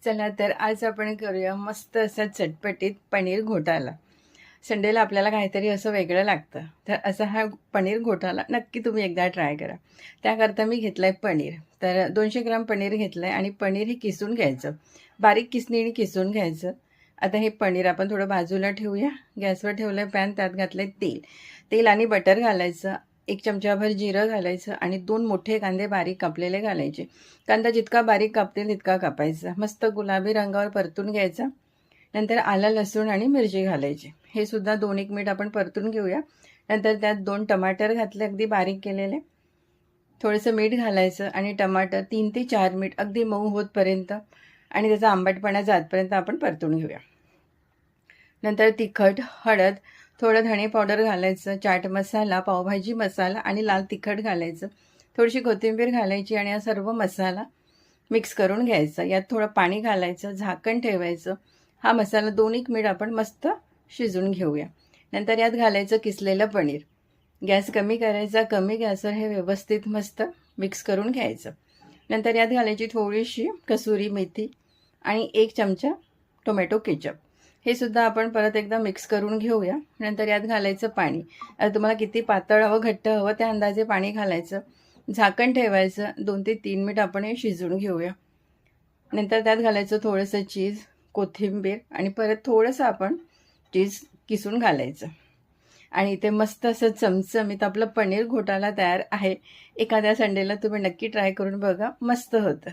चला तर आज आपण करूया मस्त असा चटपटीत पनीर घोटाला. संडेला आपल्याला काहीतरी असं वेगळं लागतं. तर असा हा पनीर घोटाला नक्की तुम्ही एकदा ट्राय करा. त्याकरता मी घेतलं आहे पनीर. तर 200 ग्राम पनीर घेतलं आहे आणि पनीर हे किसून घ्यायचं. बारीक किसणीने किसून घ्यायचं. आता हे पनीर आपण थोडं बाजूला ठेवूया. गॅसवर ठेवलं आहे पॅन, त्यात घातलं आहे तेल. तेल आणि बटर घालायचं. 1 चमचाभर जिरं घालायचं आणि 2 मोठे कांदे बारीक कापलेले घालायचे. कांदा जितका बारीक कापतील तितका कापायचा. मस्त गुलाबी रंगावर परतून घ्यायचा. नंतर आलं, लसूण आणि मिरची घालायची. हे सुद्धा 2-1 मिनिट आपण परतून घेऊया. नंतर त्यात 2 टमाटर घातले अगदी बारीक केलेले. थोडंसं मीठ घालायचं आणि टमाटर 3 ते 4 मिनिट अगदी मऊ होतपर्यंत आणि त्याचा आंबटपणा जातपर्यंत आपण परतून घेऊया. नंतर तिखट, हळद, थोडं धणे पावडर घालायचं, चाट मसाला, पावभाजी मसाला आणि लाल तिखट घालायचं. थोडीशी कोथिंबीर घालायची आणि हा सर्व मसाला मिक्स करून घ्यायचा. यात थोडं पाणी घालायचं, झाकण ठेवायचं. हा मसाला 2-1 मिनिट आपण मस्त शिजवून घेऊया. नंतर यात घालायचं किसलेलं पनीर. गॅस कमी करायचा. कमी गॅसवर हे व्यवस्थित मस्त मिक्स करून घ्यायचं. नंतर यात घालायची थोडीशी कसुरी मेथी आणि 1 चमचा टोमॅटो केचप. हे सुद्धा आपण परत एकदा मिक्स करून घेऊया. नंतर यात घालायचं पाणी. आता तुम्हाला किती पातळ हवं, घट्ट हवं त्या अंदाजे पाणी घालायचं. झाकण ठेवायचं. 2 ते 3 मिनिट आपण हे शिजवून घेऊया. नंतर त्यात घालायचं थोडंसं चीज, कोथिंबीर आणि परत थोडंसं आपण चीज किसून घालायचं. आणि इथे मस्त असं चमचमीत आपलं पनीर घोटाला तयार आहे. एखाद्या संडेला तुम्ही नक्की ट्राय करून बघा, मस्त होतं.